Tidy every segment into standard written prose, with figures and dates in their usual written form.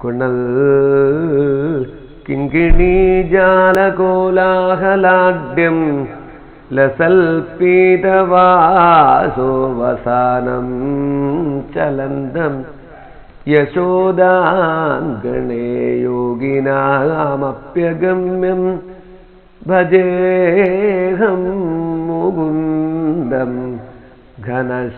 കുണൽ കിങ്കിണീ ജാലകോലാഹലാഢ്യം ലസൽപീതവാസോവസാനം ചലന്തം യശോദാംഗണേ യോഗിനാമപ്യഗമ്യം ഭജേഹം മുകുന്ദം ഘനശ്യാമവർണം.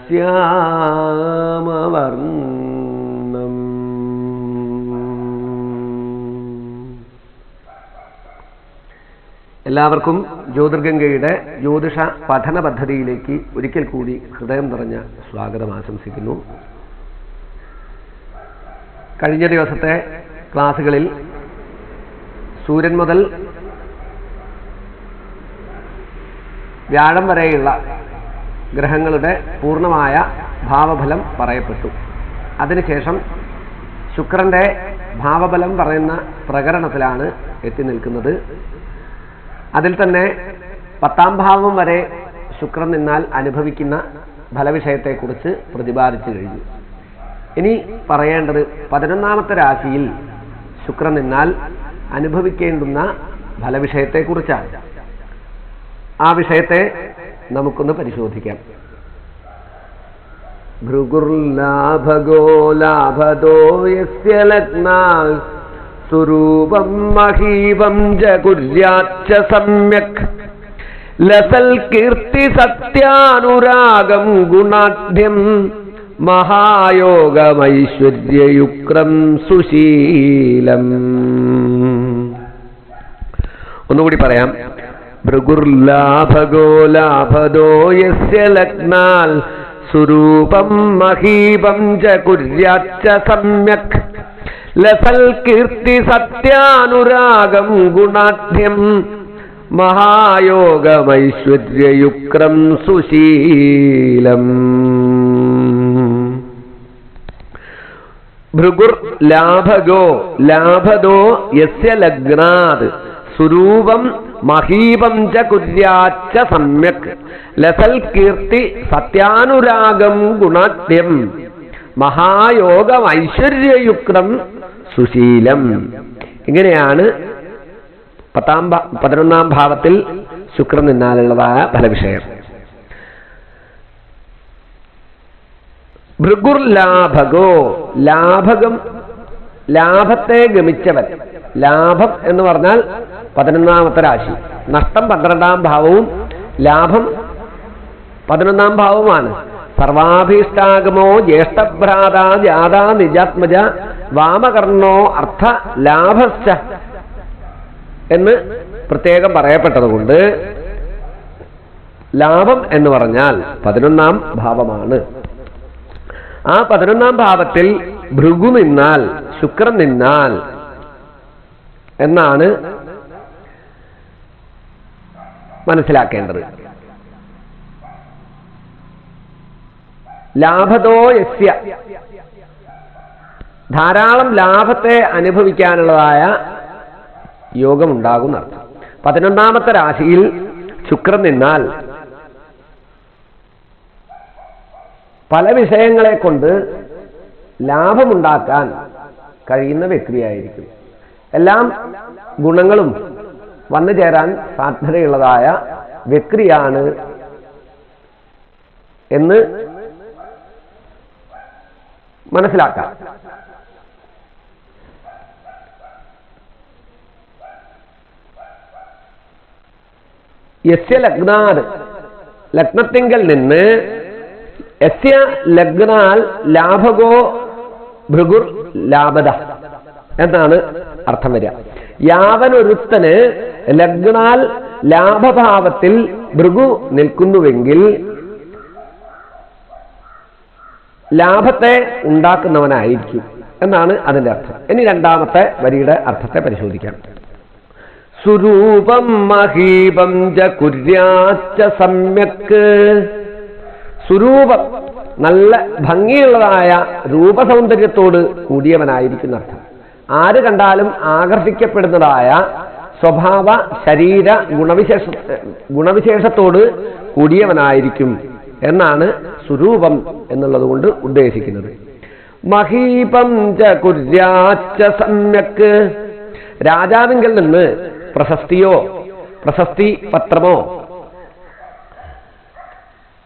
എല്ലാവർക്കും ജ്യോതിർഗംഗയുടെ ജ്യോതിഷ പഠന പദ്ധതിയിലേക്ക് ഒരിക്കൽ കൂടി ഹൃദയം നിറഞ്ഞ സ്വാഗതം ആശംസിക്കുന്നു. കഴിഞ്ഞ ദിവസത്തെ ക്ലാസ്സുകളിൽ സൂര്യൻ മുതൽ വ്യാഴം വരെയുള്ള ഗ്രഹങ്ങളുടെ പൂർണ്ണമായ ഭാവഫലം പറയപ്പെട്ടു. അതിനുശേഷം ശുക്രന്റെ ഭാവഫലം പറയുന്ന പ്രകരണത്തിലാണ് എത്തി നിൽക്കുന്നത്. അതിൽ തന്നെ 10ാം ഭാവം വരെ ശുക്രൻ നിന്നാൽ അനുഭവിക്കുന്ന ഫലവിഷയത്തെക്കുറിച്ച് പ്രതിപാദിച്ചു കഴിഞ്ഞു. ഇനി പറയേണ്ടത് 11ാമത്തെ രാശിയിൽ ശുക്രൻ നിന്നാൽ അനുഭവിക്കേണ്ടുന്ന ഫലവിഷയത്തെക്കുറിച്ചാണ്. ആ വിഷയത്തെ നമുക്കൊന്ന് പരിശോധിക്കാം. ഭൃഗുർലാഭഗോ ലാഭദോ യസ്യ ലഗ്നാൽ സ്വരൂപം മഹീവം ജകുര്യാച്ച സമ്യക് ലസൽ കീർത്തി സത്യാനുരാഗം ഗുണാഢ്യം മഹായോഗമൈശ്വര്യയുക്രം സുശീലം. ഒന്നുകൂടി പറയാം. ഭൃഗുർലാഭഗോ ലാഭദോ യസ്യ ലഗ്നാൽ സ്വരൂപം മഹീപം ജകുര്യാച്ച സമ്യക് ലസൽ കീർത്തി സത്യാനുരാഗം ഗുണാഢ്യം മഹായോഗമൈശ്വര്യയുക്രം സുശീലം. ഭൃഗുർ ലാഭഗോ ലാഭദോ യസ്യ ലഗ്നാത് സ്വരൂപം മഹീപം ച കുര്യാച്ച സമ്യക് ലസൽ കീർത്തി സത്യാനുരാഗം ഗുണാഢ്യം മഹായോഗം ഐശ്വര്യയുക്തം സുശീലം. ഇങ്ങനെയാണ് 11ാം ഭാവത്തിൽ ശുക്രൻ നിന്നാലുള്ളതായ ഫലവിഷയം. ഭൃഗുർലാഭകോ ലാഭകം ലാഭത്തെ ഗമിച്ചവൻ. ലാഭം എന്ന് പറഞ്ഞാൽ 11ാമത്തെ രാശി. നഷ്ടം 12ാം ഭാവവും ലാഭം 11ാം ഭാവവുമാണ്. സർവാഭീഷ്ടാഗമോ ജ്യേഷ്ഠഭ്രാത ജാതാ നിജാത്മജ വാമകർണോ അർത്ഥ ലാഭശ്ച എന്ന് പ്രത്യേകം പറയപ്പെട്ടതുകൊണ്ട് ലാഭം എന്ന് പറഞ്ഞാൽ 11ാം ഭാവമാണ്. ആ 11ാം ഭാവത്തിൽ ഭൃഗു നിന്നാൽ ശുക്രൻ നിന്നാൽ എന്നാണ് മനസ്സിലാക്കേണ്ടത്. ലാഭതോ യസ്യ ധാരാളം ലാഭത്തെ അനുഭവിക്കാനുള്ളതായ യോഗമുണ്ടാകുന്ന അർത്ഥം. 11ാമത്തെ രാശിയിൽ ശുക്രൻ നിന്നാൽ പല വിഷയങ്ങളെ കൊണ്ട് ലാഭമുണ്ടാക്കാൻ കഴിയുന്ന വ്യക്തിയായിരിക്കും. എല്ലാം ഗുണങ്ങളും വന്നു ചേരാൻ സാധ്യതയുള്ളതായ വ്യക്തിയാണ് എന്ന് മനസ്സിലാക്കാം. യസ്യ ലഗ്നാത് ലഗ്നത്തിങ്കൽ നിന്ന് യസ്യ ലഗ്നാൽ ലാഭകോ ഭൃഗുർ ലാഭത എന്നാണ് അർത്ഥം വരിക. യാവനൊരുത്തന് ലഗ്നാൽ ലാഭഭാവത്തിൽ ഭൃഗു നിൽക്കുന്നുവെങ്കിൽ ലാഭത്തെ ഉണ്ടാക്കുന്നവനായിരിക്കും എന്നാണ് അതിന്റെ അർത്ഥം. ഇനി 2ാമത്തെ വരിയുടെ അർത്ഥത്തെ പരിശോധിക്കാം. സ്വരൂപം മഹീപം ജകുര്യാച്ച സമ്യക്. സ്വരൂപം നല്ല ഭംഗിയുള്ളതായ രൂപസൗന്ദര്യത്തോട് കൂടിയവനായിരിക്കുന്ന അർത്ഥം. ആര് കണ്ടാലും ആകർഷിക്കപ്പെടുന്നതായ സ്വഭാവ ശരീര ഗുണവിശേഷത്തോട് കൂടിയവനായിരിക്കും എന്നാണ് സ്വരൂപം എന്നുള്ളത് കൊണ്ട് ഉദ്ദേശിക്കുന്നത്. മഹീപം ച കുര്യാച്ച സമ്യക്. രാജാവിങ്കിൽ നിന്ന് പ്രശസ്തിയോ പ്രശസ്തി പത്രമോ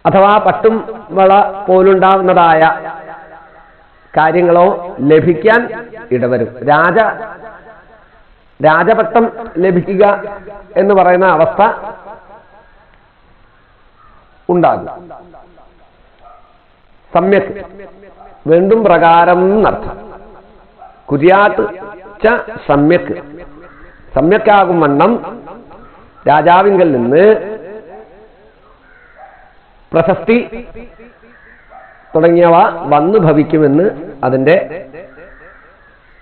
അഥവാ പട്ടും വള പോലുണ്ടാവുന്നതായ കാര്യങ്ങളോ ലഭിക്കാൻ ഇടവരും. രാജപട്ടം ലഭിക്കുക എന്ന് പറയുന്ന അവസ്ഥ ഉണ്ടാകും. സമ്യക് വീണ്ടും പ്രകാരം എന്നർത്ഥം. കുര്യാത്ത് ച സമ്യക്, സമ്യക്കാകും വണ്ണം രാജാവിങ്കൽ നിന്ന് പ്രശസ്തി തുടങ്ങിയവ വന്നു ഭവിക്കുമെന്ന് അതിന്റെ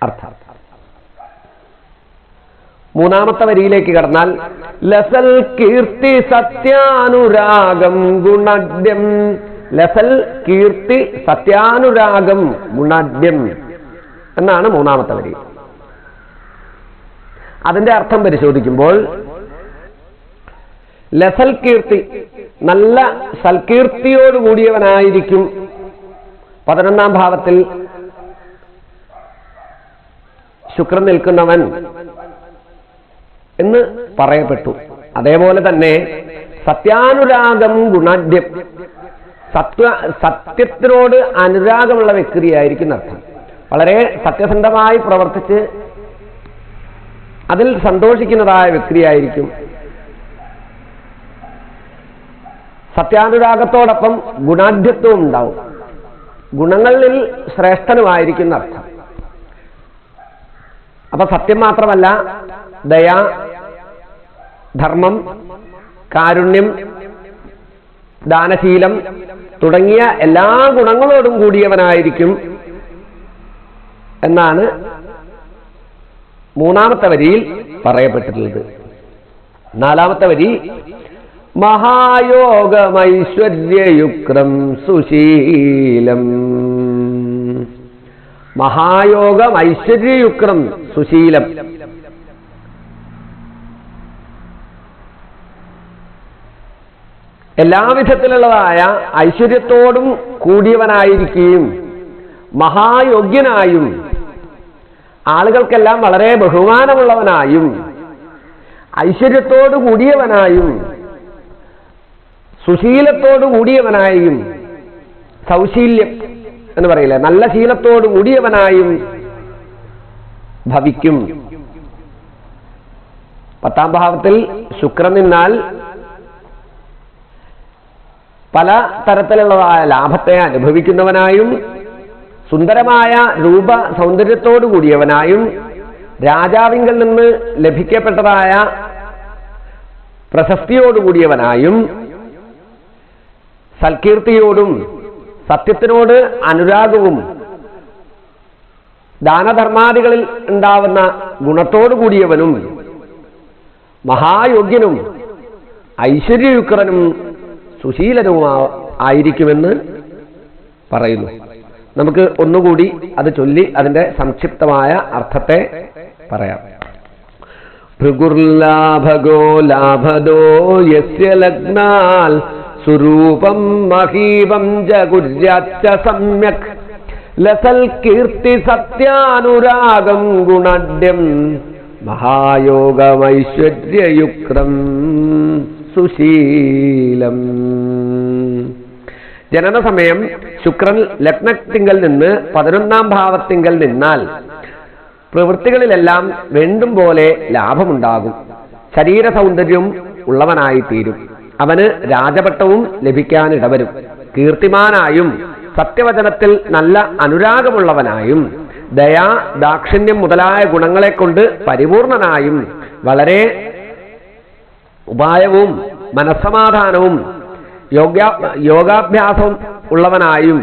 അർത്ഥം. മൂന്നാമത്തെ വരിയിലേക്ക് കടന്നാൽ ലസൽ കീർത്തി സത്യാനുരാഗം ഗുണാഢ്യം. ലസൽ കീർത്തി സത്യാനുരാഗം ഗുണാഢ്യം എന്നാണ് മൂന്നാമത്തെ വരി. അതിന്റെ അർത്ഥം പരിശോധിക്കുമ്പോൾ ലസൽ കീർത്തി നല്ല സൽകീർത്തിയോടുകൂടിയവനായിരിക്കും 11ാം ഭാവത്തിൽ ശുക്രൻ നിൽക്കുന്നവൻ എന്ന് പറയപ്പെട്ടു. അതേപോലെ തന്നെ സത്യാനുരാഗം ഗുണാഢ്യം, സത്യത്തിനോട് അനുരാഗമുള്ള വ്യക്തിയായിരിക്കും അർത്ഥം. വളരെ സത്യസന്ധമായി പ്രവർത്തിച്ച് അതിൽ സന്തോഷിക്കുന്നതായ വ്യക്തിയായിരിക്കും. സത്യാനുരാഗത്തോടൊപ്പം ഗുണാഢ്യത്വം ഉണ്ടാവും. ഗുണങ്ങളിൽ ശ്രേഷ്ഠനുമായിരിക്കുന്ന അർത്ഥം. അപ്പൊ സത്യം മാത്രമല്ല, ദയ, ധർമ്മം, കാരുണ്യം, ദാനശീലം തുടങ്ങിയ എല്ലാ ഗുണങ്ങളോടും കൂടിയവനായിരിക്കും എന്നാണ് മൂന്നാമത്തെ വരിയിൽ പറയപ്പെട്ടിട്ടുള്ളത്. നാലാമത്തെ വരി മഹായോഗമൈശ്വര്യയുക്തം സുശീലം. മഹായോഗമൈശ്വര്യയുക്തം സുശീലം. എല്ലാവിധത്തിലുള്ളതായ ഐശ്വര്യത്തോടും കൂടിയവനായിരിക്കുകയും മഹായോഗ്യനായും ആളുകൾക്കെല്ലാം വളരെ ബഹുമാനമുള്ളവനായും ഐശ്വര്യത്തോടു കൂടിയവനായും സുശീലത്തോടു കൂടിയവനായും, സൗശീല്യം എന്ന് പറയില്ലേ, നല്ല ശീലത്തോടു കൂടിയവനായും ഭവിക്കും. 10ാം ഭാവത്തിൽ ശുക്രൻ നിന്നാൽ പല തരത്തിലുള്ളതായ ലാഭത്തെ അനുഭവിക്കുന്നവനായും സുന്ദരമായ രൂപ സൗന്ദര്യത്തോടു കൂടിയവനായും രാജാവിങ്കിൽ നിന്ന് ലഭിക്കപ്പെട്ടതായ പ്രശസ്തിയോടുകൂടിയവനായും സൽകീർത്തിയോടും സത്യത്തിനോട് അനുരാഗവും ദാനധർമാദികളിൽ ഉണ്ടാവുന്ന ഗുണത്തോടു കൂടിയവനും മഹായോഗ്യനും ഐശ്വര്യയുക്തനും സുശീലനുമാ ആയിരിക്കുമെന്ന് പറയുന്നു. നമുക്ക് ഒന്നുകൂടി അത് ചൊല്ലി അതിന്റെ സംക്ഷിപ്തമായ അർത്ഥത്തെ പറയാം. ഭൃഗുർലാഭഗോ ലാഭദോ യസ്യ ലഗ്നാൽ സ്വരൂപം മഹീവം ജഗുര്യാച്ച സമ്യക് ലസൽ കീർത്തി സത്യാനുരാഗം ഗുണാഢ്യം മഹായോഗമൈശ്വര്യയുക്തം സുശീലം. ജനന സമയം ശുക്രൻ ലഗ്നത്തിങ്കൽ നിന്ന് 11ാം ഭാവത്തിങ്കൽ നിന്നാൽ പ്രവൃത്തികളിലെല്ലാം വേണ്ടും പോലെ ലാഭമുണ്ടാകും. ശരീര സൗന്ദര്യം ഉള്ളവനായിത്തീരും. അവന് രാജപട്ടവും ലഭിക്കാനിടവരും. കീർത്തിമാനായും സത്യവചനത്തിൽ നല്ല അനുരാഗമുള്ളവനായും ദയാ ദാക്ഷിണ്യം മുതലായ ഗുണങ്ങളെ കൊണ്ട് പരിപൂർണനായും വളരെ ഉപായവും മനസ്സമാധാനവും യോഗാഭ്യാസവും ഉള്ളവനായും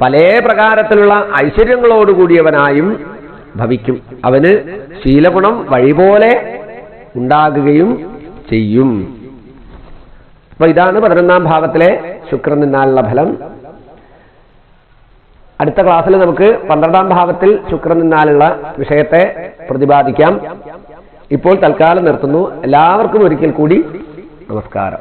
പല പ്രകാരത്തിലുള്ള ഐശ്വര്യങ്ങളോടുകൂടിയവനായും ഭവിക്കും. അവന് ശീലഗുണം വഴിപോലെ ഉണ്ടാകുകയും ചെയ്യും. അപ്പൊ ഇതാണ് 11ാം ഭാവത്തിലെ ശുക്രൻ നിന്നാലുള്ള ഫലം. അടുത്ത ക്ലാസ്സിൽ നമുക്ക് 12ാം ഭാവത്തിൽ ശുക്രൻ നിന്നാലുള്ള വിഷയത്തെ പ്രതിപാദിക്കാം. ഇപ്പോൾ തൽക്കാലം നിർത്തുന്നു. എല്ലാവർക്കും ഒരിക്കൽ കൂടി നമസ്കാരം.